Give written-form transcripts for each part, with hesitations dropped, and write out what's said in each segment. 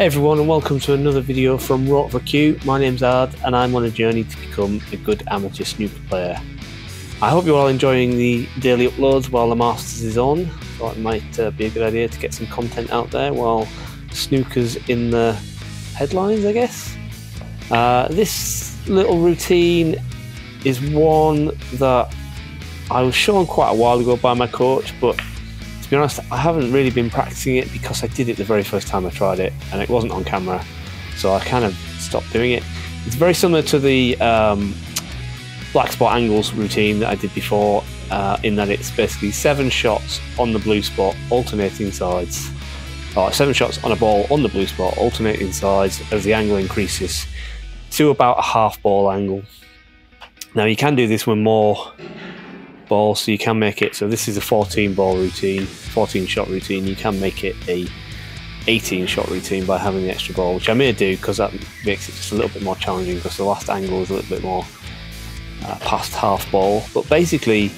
Hey everyone, and welcome to another video from Wrote for Q. My name's Ard and I'm on a journey to become a good amateur snooker player. I hope you're all enjoying the daily uploads while the Masters is on. Thought it might be a good idea to get some content out there while snooker's in the headlines, I guess. This little routine is one that I was shown quite a while ago by my coach, but to be honest, I haven't really been practicing it because I did it the very first time I tried it and it wasn't on camera, so I kind of stopped doing it. It's very similar to the black spot angles routine that I did before, in that it's basically 7 shots on the blue spot, alternating sides. Or 7 shots on a ball on the blue spot, alternating sides as the angle increases to about a half ball angle. Now you can do this with more balls, so you can make it, so this is a 14 ball routine, 14 shot routine. You can make it a 18 shot routine by having the extra ball, which I may do because that makes it just a little bit more challenging because the last angle is a little bit more past half ball. But basically,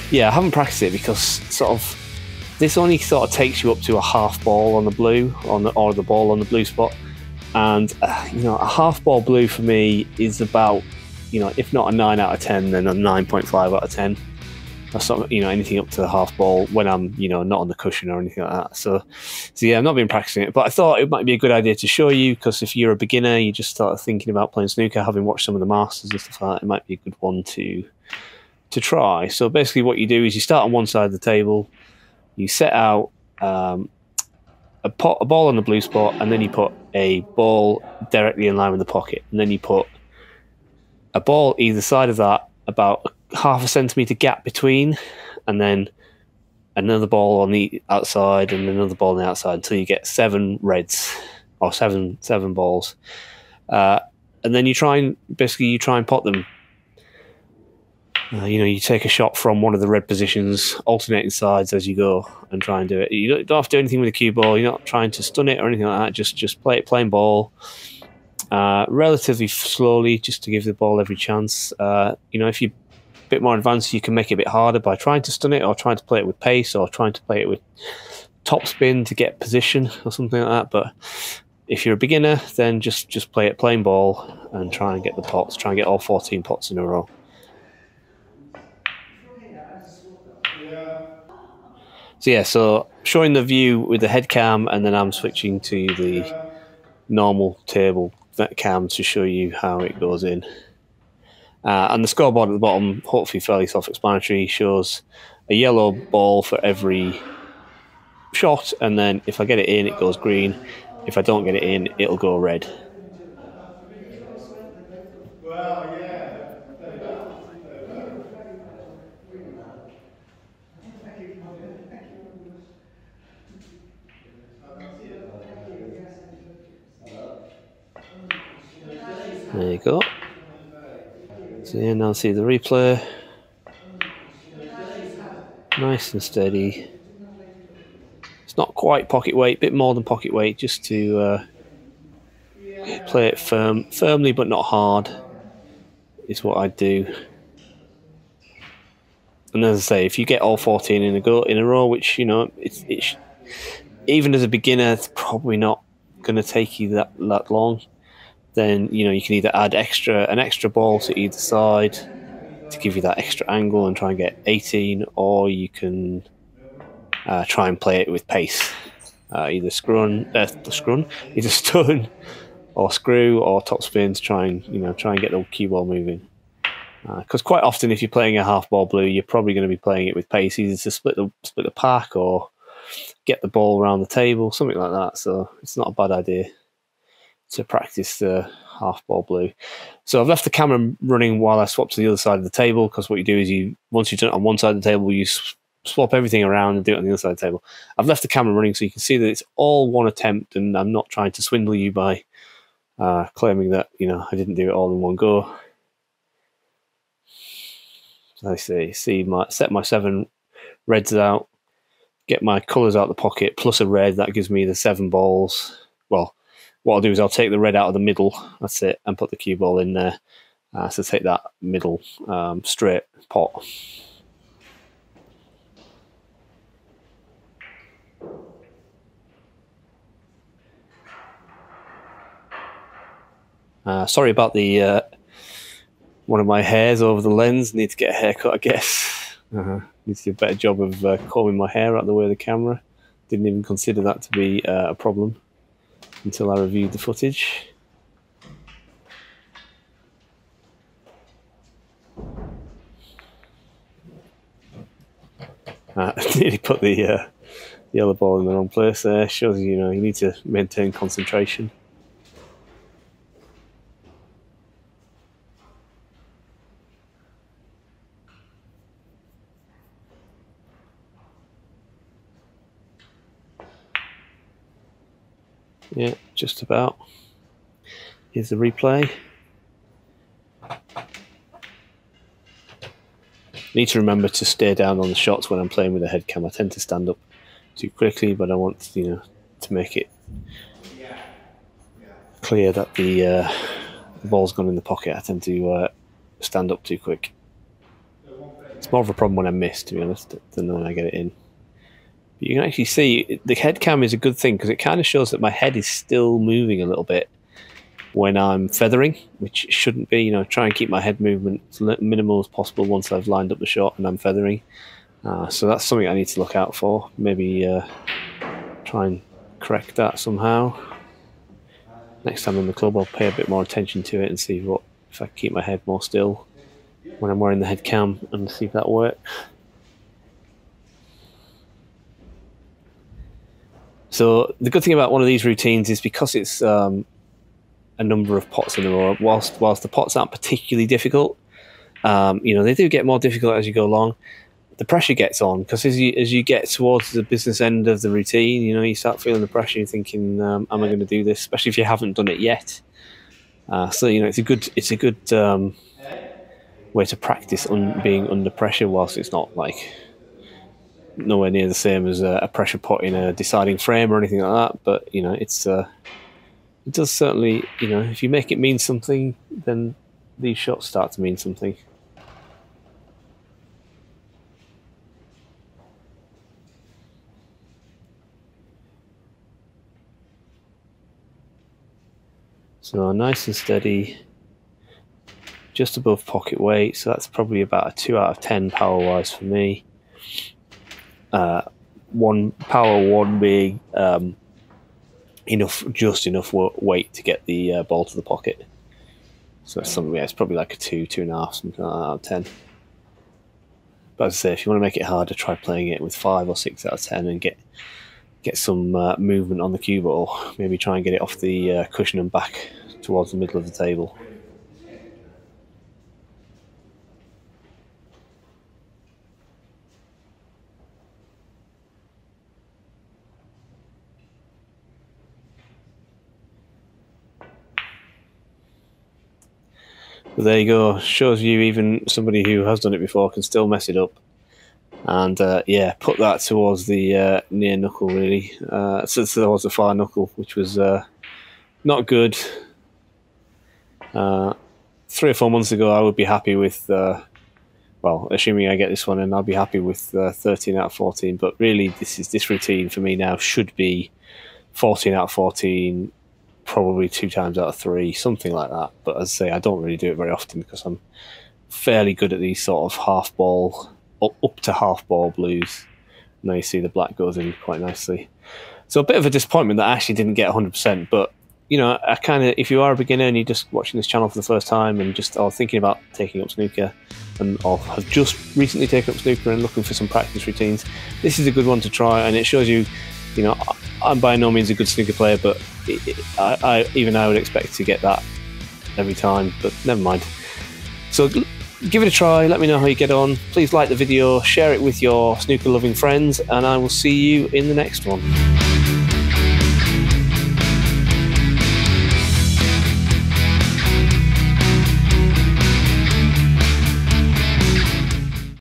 yeah, I haven't practiced it because sort of this only sort of takes you up to a half ball on the blue, or the ball on the blue spot, and you know, a half ball blue for me is about, you know, if not a 9 out of 10, then a 9.5 out of 10. That's not, you know, anything up to the half ball when I'm, you know, not on the cushion or anything like that. So yeah, I've not been practicing it, but I thought it might be a good idea to show you, because if you're a beginner, you just start thinking about playing snooker, having watched some of the Masters and stuff like that, it might be a good one to try. So basically what you do is you start on one side of the table, you set out a ball on the blue spot, and then you put a ball directly in line with the pocket, and then you put a ball either side of that, about half a centimetre gap between, and then another ball on the outside and another ball on the outside until you get 7 reds, or seven balls, and then you try and pot them. You know, you take a shot from one of the red positions, alternating sides as you go, and try and do it. You don't have to do anything with the cue ball. You're not trying to stun it or anything like that. Just play it plain ball, relatively slowly, just to give the ball every chance. You know, if you're a bit more advanced, you can make it a bit harder by trying to stun it, or trying to play it with pace, or trying to play it with topspin to get position or something like that. But if you're a beginner, then just play it plain ball and try and get the pots. Try and get all 14 pots in a row. So yeah, so showing the view with the head cam, and then I'm switching to the normal table cam to show you how it goes in. And the scoreboard at the bottom, hopefully fairly self-explanatory, shows a yellow ball for every shot, and then if I get it in, it goes green. If I don't get it in, it'll go red. Well, yeah. There you go. So yeah, now see the replay. Nice and steady. It's not quite pocket weight, a bit more than pocket weight, just to play it firmly but not hard is what I do. And as I say, if you get all 14 in a row, which, you know, it's even as a beginner, it's probably not going to take you that long. Then, you know, you can either add an extra ball to either side to give you that extra angle and try and get 18, or you can try and play it with pace, either either stun or screw or topspin to try and get the cue ball moving. Because quite often, if you're playing a half ball blue, you're probably going to be playing it with pace, either to split the pack or get the ball around the table, something like that. So it's not a bad idea to practice the half ball blue. So I've left the camera running while I swap to the other side of the table, because what you do is once you turn it on one side of the table, you swap everything around and do it on the other side of the table. I've left the camera running so you can see that it's all one attempt, and I'm not trying to swindle you by claiming that, you know, I didn't do it all in one go. I set my 7 reds out, get my colours out of the pocket, plus a red. That gives me the 7 balls. Well, what I'll do is I'll take the red out of the middle, that's it, and put the cue ball in there. So take that middle straight pot. Sorry about the one of my hairs over the lens. Need to get a haircut, I guess. Need to do a better job of combing my hair out of the way of the camera. Didn't even consider that to be a problem until I reviewed the footage. Nearly put the yellow ball in the wrong place there. Shows you, you need to maintain concentration. Yeah, just about. Here's the replay. Need to remember to stay down on the shots when I'm playing with a head cam. I tend to stand up too quickly, but I want to make it clear that the ball's gone in the pocket. I tend to stand up too quick. It's more of a problem when I miss, to be honest, than when I get it in. But you can actually see the head cam is a good thing because it kind of shows that my head is still moving a little bit when I'm feathering, which shouldn't be. Try and keep my head movement as minimal as possible once I've lined up the shot and I'm feathering. So that's something I need to look out for. Maybe try and correct that somehow. Next time in the club, I'll pay a bit more attention to it and see if I can keep my head more still when I'm wearing the head cam and see if that works. So the good thing about one of these routines is because it's a number of pots in a row, whilst the pots aren't particularly difficult, they do get more difficult as you go along. The pressure gets on because as you get towards the business end of the routine, you start feeling the pressure. You're thinking, am I going to do this? Especially if you haven't done it yet. So it's a good way to practice being under pressure whilst it's not like nowhere near the same as a pressure pot in a deciding frame or anything like that. But it does certainly, if you make it mean something, then these shots start to mean something. So nice and steady, just above pocket weight. So that's probably about a 2 out of 10 power-wise for me. One being just enough weight to get the ball to the pocket. So it's something, it's probably like a 2, 2.5, something like that out of 10. But as I say, if you want to make it harder, try playing it with 5 or 6 out of 10 and get some movement on the cue ball. Maybe try and get it off the cushion and back towards the middle of the table. But there you go. Shows you even somebody who has done it before can still mess it up. And yeah, put that towards the near knuckle, really. So towards the far knuckle, which was not good. 3 or 4 months ago, I would be happy with, well, assuming I get this one, and I'll be happy with 13 out of 14. But really, this routine for me now should be 14 out of 14, probably 2 times out of 3, something like that. But as I say, I don't really do it very often because I'm fairly good at these sort of half ball, up to half ball blues. Now you see the black goes in quite nicely. So a bit of a disappointment that I actually didn't get 100%, but I kind of, if you are a beginner and you're just watching this channel for the first time and just are thinking about taking up snooker or have just recently taken up snooker and looking for some practice routines, this is a good one to try, and it shows you, I'm by no means a good snooker player, but even I would expect to get that every time, but never mind. So give it a try, let me know how you get on. Please like the video, share it with your snooker loving friends, and I will see you in the next one.